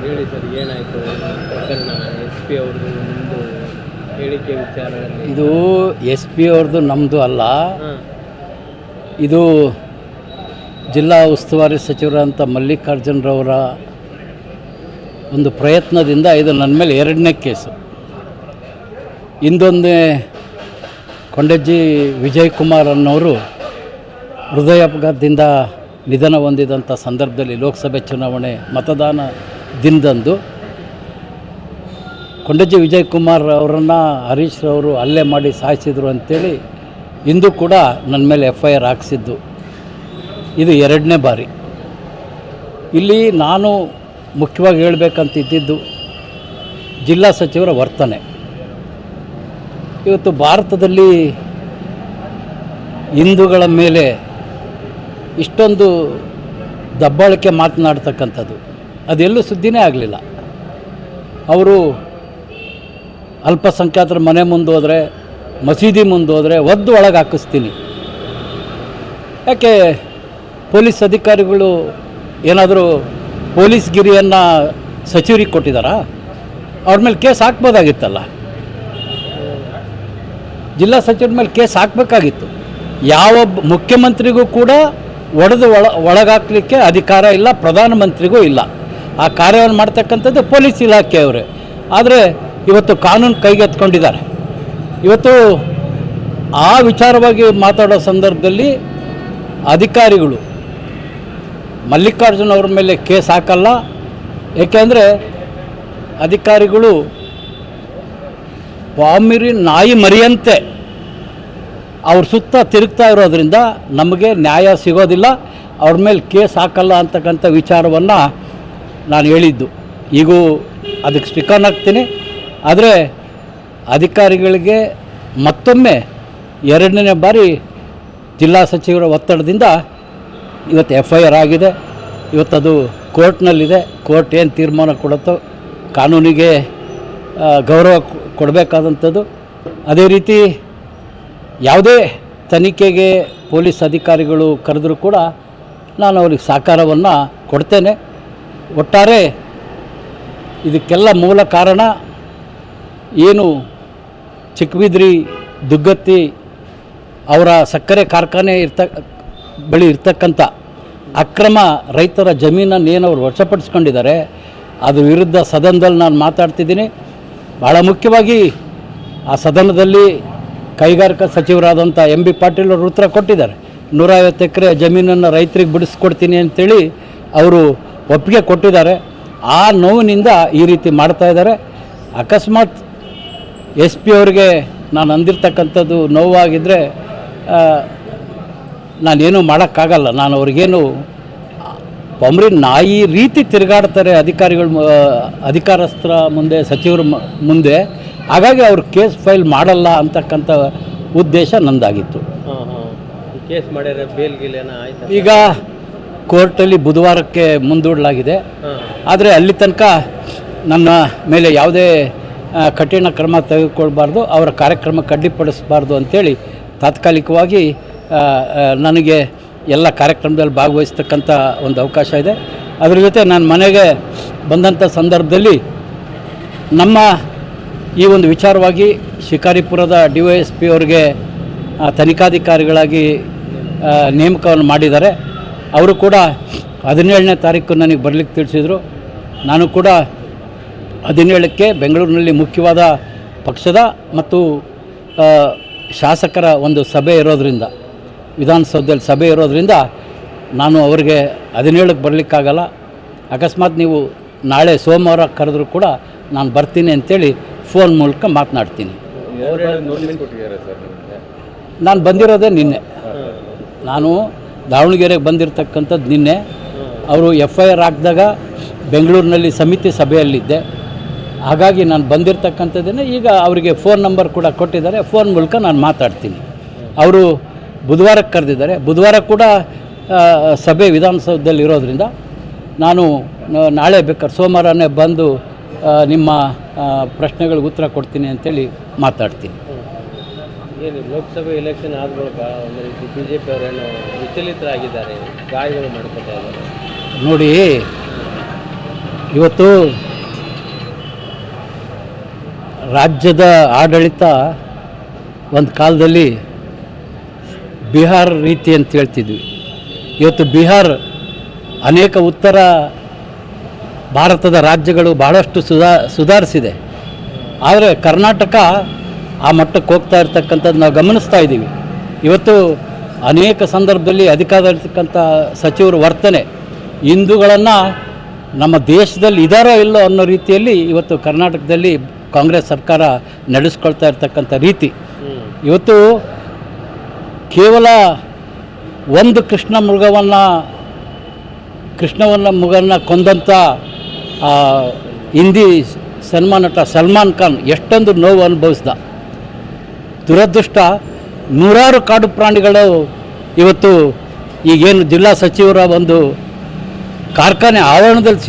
ಹೇಳಿ ಸರ್, ಏನಾಯಿತು ಪ್ರಕರಣ? ಎಸ್ ಪಿ ಅವ್ರದ್ದು ನಿಮ್ಮದು ಹೇಳಿಕೆ ವಿಚಾರದಲ್ಲಿ ಇದು ಎಸ್ ಪಿ ಅವ್ರದ್ದು ನಮ್ಮದು ಅಲ್ಲ. ಇದು ಜಿಲ್ಲಾ ಉಸ್ತುವಾರಿ ಸಚಿವರಂಥ ಮಲ್ಲಿಕಾರ್ಜುನರವರ ಒಂದು ಪ್ರಯತ್ನದಿಂದ ಇದು ನನ್ನ ಮೇಲೆ ಎರಡನೇ ಕೇಸು. ಇಂದೊಂದೇ ಕೊಂಡಜ್ಜಿ ವಿಜಯ್ ಕುಮಾರ್ ಅನ್ನೋರು ಹೃದಯಾಘಾತದಿಂದ ನಿಧನ ಹೊಂದಿದಂಥ ಸಂದರ್ಭದಲ್ಲಿ ಲೋಕಸಭೆ ಚುನಾವಣೆ ಮತದಾನ ದಿನದಂದು ಕೊಂಡಜ್ಜಿ ವಿಜಯ್ ಕುಮಾರ್ ಅವರನ್ನು ಹರೀಶ್ ಅವರು ಹಲ್ಲೆ ಮಾಡಿ ಸಾಯಿಸಿದರು ಅಂಥೇಳಿ ಇಂದು ಕೂಡ ನನ್ನ ಮೇಲೆ FIR ಹಾಕ್ಸಿದ್ದು. ಇದು ಎರಡನೇ ಬಾರಿ. ಇಲ್ಲಿ ನಾನು ಮುಖ್ಯವಾಗಿ ಹೇಳಬೇಕಂತಿದ್ದು ಜಿಲ್ಲಾ ಸಚಿವರ ವರ್ತನೆ. ಇವತ್ತು ಭಾರತದಲ್ಲಿ ಹಿಂದೂಗಳ ಮೇಲೆ ಇಷ್ಟೊಂದು ದಬ್ಬಾಳಿಕೆ ಮಾತನಾಡ್ತಕ್ಕಂಥದ್ದು ಅದೆಲ್ಲೂ ಸುದ್ದಿನೇ ಆಗಲಿಲ್ಲ. ಅವರು ಅಲ್ಪಸಂಖ್ಯಾತರ ಮನೆ ಮುಂದೆ ಹೋದರೆ, ಮಸೀದಿ ಮುಂದೆ ಹೋದರೆ ಒದ್ದು ಒಳಗೆ ಹಾಕಿಸ್ತೀನಿ. ಯಾಕೆ ಪೊಲೀಸ್ ಅಧಿಕಾರಿಗಳು ಏನಾದರೂ ಪೊಲೀಸ್ ಗಿರಿಯನ್ನು ಸಚಿವರಿಗೆ ಕೊಟ್ಟಿದ್ದಾರಾ? ಅವ್ರ ಮೇಲೆ ಕೇಸ್ ಹಾಕ್ಬೋದಾಗಿತ್ತಲ್ಲ. ಜಿಲ್ಲಾ ಸಚಿವರ ಮೇಲೆ ಕೇಸ್ ಹಾಕಬೇಕಾಗಿತ್ತು. ಯಾವ ಮುಖ್ಯಮಂತ್ರಿಗೂ ಕೂಡ ಒಡೆದು ಒಳಗಾಕಲಿಕ್ಕೆ ಅಧಿಕಾರ ಇಲ್ಲ, ಪ್ರಧಾನಮಂತ್ರಿಗೂ ಇಲ್ಲ. ಆ ಕಾರ್ಯವನ್ನು ಮಾಡ್ತಕ್ಕಂಥದ್ದು ಪೊಲೀಸ್ ಇಲಾಖೆಯವರೇ. ಆದರೆ ಇವತ್ತು ಕಾನೂನು ಕೈಗೆತ್ಕೊಂಡಿದ್ದಾರೆ. ಇವತ್ತು ಆ ವಿಚಾರವಾಗಿ ಮಾತಾಡೋ ಸಂದರ್ಭದಲ್ಲಿ ಅಧಿಕಾರಿಗಳು ಮಲ್ಲಿಕಾರ್ಜುನ್ ಅವ್ರ ಮೇಲೆ ಕೇಸ್ ಹಾಕಲ್ಲ. ಏಕೆಂದರೆ ಅಧಿಕಾರಿಗಳು ಪಾಮಿರಿ ನಾಯಿ ಮರಿಯಂತೆ ಅವ್ರ ಸುತ್ತ ತಿರುಗ್ತಾ ಇರೋದ್ರಿಂದ ನಮಗೆ ನ್ಯಾಯ ಸಿಗೋದಿಲ್ಲ, ಅವ್ರ ಮೇಲೆ ಕೇಸ್ ಹಾಕಲ್ಲ ಅಂತಕ್ಕಂಥ ವಿಚಾರವನ್ನು ನಾನು ಹೇಳಿದ್ದು. ಈಗೂ ಅದಕ್ಕೆ ಸ್ಟಿಕನ್ ಹಾಕ್ತೀನಿ. ಆದರೆ ಅಧಿಕಾರಿಗಳಿಗೆ ಮತ್ತೊಮ್ಮೆ ಎರಡನೇ ಬಾರಿ ಜಿಲ್ಲಾ ಸಚಿವರ ಒತ್ತಡದಿಂದ ಇವತ್ತು FIR ಆಗಿದೆ. ಇವತ್ತದು ಕೋರ್ಟ್ನಲ್ಲಿದೆ. ಕೋರ್ಟ್ ಏನು ತೀರ್ಮಾನ ಕೊಡುತ್ತೋ ಕಾನೂನಿಗೆ ಗೌರವ ಕೊಡಬೇಕಾದಂಥದ್ದು. ಅದೇ ರೀತಿ ಯಾವುದೇ ತನಿಖೆಗೆ ಪೊಲೀಸ್ ಅಧಿಕಾರಿಗಳು ಕರೆದರೂ ಕೂಡ ನಾನು ಅವ್ರಿಗೆ ಸಹಕಾರವನ್ನು ಕೊಡ್ತೇನೆ. ಒಟ್ಟಾರೆ ಇದಕ್ಕೆಲ್ಲ ಮೂಲ ಕಾರಣ ಏನು ಚಿಕ್ಕಬಿದ್ರಿ ದುಗ್ಗತ್ತಿ ಅವರ ಸಕ್ಕರೆ ಕಾರ್ಖಾನೆ ಬಳಿ ಇರ್ತಕ್ಕಂಥ ಅಕ್ರಮ ರೈತರ ಜಮೀನನ್ನು ಏನು ಅವರು ವಶಪಡಿಸ್ಕೊಂಡಿದ್ದಾರೆ ಅದು ವಿರುದ್ಧ ಸದನದಲ್ಲಿ ನಾನು ಮಾತಾಡ್ತಿದ್ದೀನಿ. ಭಾಳ ಮುಖ್ಯವಾಗಿ ಆ ಸದನದಲ್ಲಿ ಕೈಗಾರಿಕಾ ಸಚಿವರಾದಂಥ MB ಪಾಟೀಲ್ ಅವರು ಉತ್ತರ ಕೊಟ್ಟಿದ್ದಾರೆ. 150 ಎಕರೆ ಜಮೀನನ್ನು ರೈತರಿಗೆ ಬಿಡಿಸ್ಕೊಡ್ತೀನಿ ಅಂತೇಳಿ ಅವರು ಒಪ್ಪಿಗೆ ಕೊಟ್ಟಿದ್ದಾರೆ. ಆ ನೋವಿನಿಂದ ಈ ರೀತಿ ಮಾಡ್ತಾಯಿದ್ದಾರೆ. ಅಕಸ್ಮಾತ್ SP ಅವರಿಗೆ ನಾನು ಅಂದಿರ್ತಕ್ಕಂಥದ್ದು ನೋವಾಗಿದ್ದರೆ ನಾನೇನು ಮಾಡೋಕ್ಕಾಗಲ್ಲ. ನಾನು ಅವ್ರಿಗೇನು ಪಮ್ರಿ ನಾಯಿ ರೀತಿ ತಿರುಗಾಡ್ತಾರೆ ಅಧಿಕಾರಿಗಳು, ಅಧಿಕಾರಸ್ಥರ ಮುಂದೆ, ಸಚಿವರ ಮುಂದೆ. ಹಾಗಾಗಿ ಅವರು ಕೇಸ್ ಫೈಲ್ ಮಾಡಲ್ಲ ಅಂತಕ್ಕಂಥ ಉದ್ದೇಶ ನಂದಾಗಿತ್ತು. ಕೇಸ್ ಮಾಡಿದ್ರೆ ಬೇಲ್ ಗಿಲ್ ಏನೋ ಆಯ್ತು? ಈಗ ಕೋರ್ಟಲ್ಲಿ ಬುಧವಾರಕ್ಕೆ ಮುಂದೂಡಲಾಗಿದೆ. ಆದರೆ ಅಲ್ಲಿ ತನಕ ನನ್ನ ಮೇಲೆ ಯಾವುದೇ ಕಠಿಣ ಕ್ರಮ ತೆಗೆದುಕೊಳ್ಬಾರ್ದು, ಅವರ ಕಾರ್ಯಕ್ರಮಕ್ಕೆ ಅಡ್ಡಿಪಡಿಸಬಾರ್ದು ಅಂಥೇಳಿ ತಾತ್ಕಾಲಿಕವಾಗಿ ನನಗೆ ಎಲ್ಲ ಕಾರ್ಯಕ್ರಮದಲ್ಲಿ ಭಾಗವಹಿಸ್ತಕ್ಕಂಥ ಒಂದು ಅವಕಾಶ ಇದೆ. ಅದ್ರ ಜೊತೆ ನಾನು ಮನೆಗೆ ಬಂದಂಥ ಸಂದರ್ಭದಲ್ಲಿ ನಮ್ಮ ಈ ಒಂದು ವಿಚಾರವಾಗಿ ಶಿಕಾರಿಪುರದ DYSP ಅವರಿಗೆ ತನಿಖಾಧಿಕಾರಿಗಳಾಗಿ ನೇಮಕವನ್ನು ಮಾಡಿದ್ದಾರೆ. ಅವರು ಕೂಡ 17ನೇ ತಾರೀಕು ನನಗೆ ಬರಲಿಕ್ಕೆ ತಿಳಿಸಿದರು. ನಾನು ಕೂಡ 17ಕ್ಕೆ ಬೆಂಗಳೂರಿನಲ್ಲಿ ಮುಖ್ಯವಾದ ಪಕ್ಷದ ಮತ್ತು ಶಾಸಕರ ಒಂದು ಸಭೆ ಇರೋದರಿಂದ, ವಿಧಾನಸೌಧದಲ್ಲಿ ಸಭೆ ಇರೋದರಿಂದ ನಾನು ಅವರಿಗೆ 17ಕ್ಕೆ ಬರಲಿಕ್ಕಾಗಲ್ಲ. ಅಕಸ್ಮಾತ್ ನೀವು ನಾಳೆ ಸೋಮವಾರ ಕರೆದರೂ ಕೂಡ ನಾನು ಬರ್ತೀನಿ ಅಂತೇಳಿ ಫೋನ್ ಮೂಲಕ ಮಾತನಾಡ್ತೀನಿ. ನಾನು ಬಂದಿರೋದೇ ನಿನ್ನೆ. ನಾನು ದಾವಣಗೆರೆಗೆ ಬಂದಿರತಕ್ಕಂಥದ್ದು ನಿನ್ನೆ. ಅವರು FIR ಹಾಕಿದಾಗ ಬೆಂಗಳೂರಿನಲ್ಲಿ ಸಮಿತಿ ಸಭೆಯಲ್ಲಿದ್ದೆ. ಹಾಗಾಗಿ ನಾನು ಬಂದಿರತಕ್ಕಂಥದ್ದನ್ನು ಈಗ ಅವರಿಗೆ ಫೋನ್ ನಂಬರ್ ಕೂಡ ಕೊಟ್ಟಿದ್ದಾರೆ. ಫೋನ್ ಮೂಲಕ ನಾನು ಮಾತಾಡ್ತೀನಿ. ಅವರು ಬುಧವಾರಕ್ಕೆ ಕರೆದಿದ್ದಾರೆ. ಬುಧವಾರ ಕೂಡ ಸಭೆ ವಿಧಾನಸೌಧದಲ್ಲಿ ಇರೋದರಿಂದ ನಾನು ನಾಳೆ ಬೇಕಾದ್ರೆ ಸೋಮವಾರನೇ ಬಂದು ನಿಮ್ಮ ಪ್ರಶ್ನೆಗಳಿಗೆ ಉತ್ತರ ಕೊಡ್ತೀನಿ ಅಂತೇಳಿ ಮಾತಾಡ್ತೀನಿ. ಏನು ಲೋಕಸಭೆ ಎಲೆಕ್ಷನ್ ಆದ ಬಳಿಕ ಒಂದು ರೀತಿ BJP ಅವರೇನು ವಿಚಲಿತರಾಗಿದ್ದಾರೆ, ಗಾಯಗಳು ಮಾಡ್ಕೊತಾ ಇದ್ದಾರೆ. ನೋಡಿ, ಇವತ್ತು ರಾಜ್ಯದ ಆಡಳಿತ ಒಂದು ಕಾಲದಲ್ಲಿ ಬಿಹಾರ್ ರೀತಿ ಅಂತ ಹೇಳ್ತಿದ್ವಿ. ಇವತ್ತು ಬಿಹಾರ್ ಅನೇಕ ಉತ್ತರ ಭಾರತದ ರಾಜ್ಯಗಳು ಬಹಳಷ್ಟು ಸುಧಾರಿಸಿದೆ. ಆದರೆ ಕರ್ನಾಟಕ ಆ ಮಟ್ಟಕ್ಕೆ ಹೋಗ್ತಾ ಇರ್ತಕ್ಕಂಥದ್ದು ನಾವು ಗಮನಿಸ್ತಾ ಇದ್ದೀವಿ. ಇವತ್ತು ಅನೇಕ ಸಂದರ್ಭದಲ್ಲಿ ಅಧಿಕಾರದಲ್ಲಿರ್ತಕ್ಕಂಥ ಸಚಿವರ ವರ್ತನೆ ಹಿಂದೂಗಳನ್ನು ನಮ್ಮ ದೇಶದಲ್ಲಿ ಇದ್ದಾರೋ ಇಲ್ಲೋ ಅನ್ನೋ ರೀತಿಯಲ್ಲಿ ಇವತ್ತು ಕರ್ನಾಟಕದಲ್ಲಿ ಕಾಂಗ್ರೆಸ್ ಸರ್ಕಾರ ನಡೆಸ್ಕೊಳ್ತಾ ಇರ್ತಕ್ಕಂಥ ರೀತಿ. ಇವತ್ತು ಕೇವಲ ಒಂದು ಕೃಷ್ಣವನ್ನ ಮೃಗವನ್ನು ಕೊಂದಂಥ ಹಿಂದಿ ಸಿನಿಮಾ ನಟ ಸಲ್ಮಾನ್ ಖಾನ್ ಎಷ್ಟೊಂದು ನೋವು ಅನುಭವಿಸ್ದ. ದುರದೃಷ್ಟ ನೂರಾರು ಕಾಡು ಪ್ರಾಣಿಗಳು ಇವತ್ತು ಈಗೇನು ಜಿಲ್ಲಾ ಸಚಿವರ ಒಂದು ಕಾರ್ಖಾನೆ ಆವರಣದಲ್ಲಿ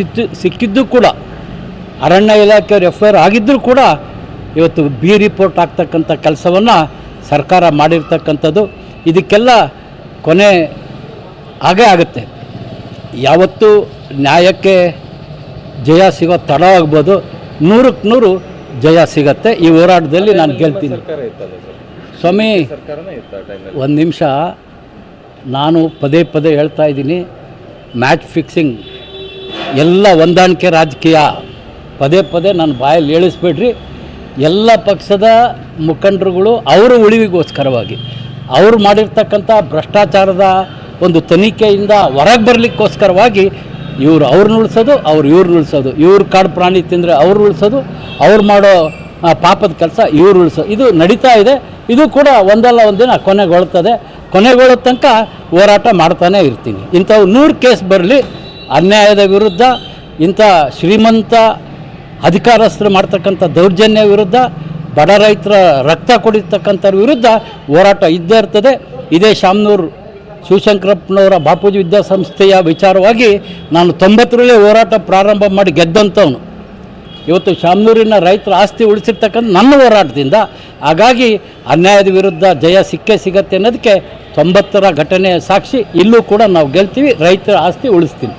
ಸಿಕ್ಕಿದ್ದು ಕೂಡ ಅರಣ್ಯ ಇಲಾಖೆಯವರು FIR ಆಗಿದ್ದರೂ ಕೂಡ ಇವತ್ತು ರಿಪೋರ್ಟ್ ಆಗ್ತಕ್ಕಂಥ ಕೆಲಸವನ್ನು ಸರ್ಕಾರ ಮಾಡಿರ್ತಕ್ಕಂಥದ್ದು. ಇದಕ್ಕೆಲ್ಲ ಕೊನೆ ಆಗೇ ಆಗುತ್ತೆ. ಯಾವತ್ತೂ ನ್ಯಾಯಕ್ಕೆ ಜಯ ಸಿಗೋ ತಡವಾಗ್ಬೋದು, 100ಕ್ಕೆ 100 ಜಯ ಸಿಗತ್ತೆ. ಈ ಹೋರಾಟದಲ್ಲಿ ನಾನು ಗೆಲ್ತೀನಿ. ಸ್ವಾಮಿ, ಒಂದು ನಿಮಿಷ, ನಾನು ಪದೇ ಪದೇ ಹೇಳ್ತಾ ಇದ್ದೀನಿ, ಮ್ಯಾಚ್ ಫಿಕ್ಸಿಂಗ್ ಎಲ್ಲ ಹೊಂದಾಣಿಕೆ ರಾಜಕೀಯ. ಪದೇ ಪದೇ ನಾನು ಬಾಯಲ್ಲಿ ಹೇಳಿಸ್ಬೇಡ್ರಿ. ಎಲ್ಲ ಪಕ್ಷದ ಮುಖಂಡರುಗಳು ಅವರ ಉಳಿವಿಗೋಸ್ಕರವಾಗಿ, ಅವರು ಮಾಡಿರ್ತಕ್ಕಂಥ ಭ್ರಷ್ಟಾಚಾರದ ಒಂದು ತನಿಖೆಯಿಂದ ಹೊರಗೆ ಬರಲಿಕ್ಕೋಸ್ಕರವಾಗಿ ಅವ್ರನ್ನ ಉಳಿಸೋದು, ಇವ್ರನ್ನ ಉಳಿಸೋದು, ಇವ್ರು ಕಾಡು ಪ್ರಾಣಿ ತಿಂದರೆ ಅವ್ರು ಉಳಿಸೋದು, ಅವ್ರು ಮಾಡೋ ಪಾಪದ ಕೆಲಸ ಇವ್ರು ಉಳಿಸೋದು, ಇದು ನಡೀತಾ ಇದೆ. ಇದು ಕೂಡ ಒಂದಲ್ಲ ಒಂದಿನ ಕೊನೆಗೊಳ್ಳೋ ತನಕ ಹೋರಾಟ ಮಾಡ್ತಾನೇ ಇರ್ತೀನಿ. ಇಂಥವು 100 ಕೇಸ್ ಬರಲಿ, ಅನ್ಯಾಯದ ವಿರುದ್ಧ, ಇಂಥ ಶ್ರೀಮಂತ ಅಧಿಕಾರಸ್ಥರು ಮಾಡ್ತಕ್ಕಂಥ ದೌರ್ಜನ್ಯ ವಿರುದ್ಧ, ಬಡ ರೈತರ ರಕ್ತ ಕುಡಿತಕ್ಕಂಥವ್ರ ವಿರುದ್ಧ ಹೋರಾಟ ಇದ್ದೇ ಇರ್ತದೆ. ಇದೇ ಶಾಮನೂರು ಶಿವಶಂಕರಪ್ಪನವರ ಬಾಪೂಜಿ ವಿದ್ಯಾಸಂಸ್ಥೆಯ ವಿಚಾರವಾಗಿ ನಾನು 90ರಲ್ಲೇ ಹೋರಾಟ ಪ್ರಾರಂಭ ಮಾಡಿ ಗೆದ್ದಂಥವನು. ಇವತ್ತು ಶಾಮನೂರಿನ ರೈತರ ಆಸ್ತಿ ಉಳಿಸಿರ್ತಕ್ಕಂಥ ನನ್ನ ಹೋರಾಟದಿಂದ. ಹಾಗಾಗಿ ಅನ್ಯಾಯದ ವಿರುದ್ಧ ಜಯ ಸಿಗತ್ತೆ ಅನ್ನೋದಕ್ಕೆ 90ರ ಘಟನೆ ಸಾಕ್ಷಿ. ಇಲ್ಲೂ ಕೂಡ ನಾವು ಗೆಲ್ತೀವಿ, ರೈತರ ಆಸ್ತಿ ಉಳಿಸ್ತೀನಿ.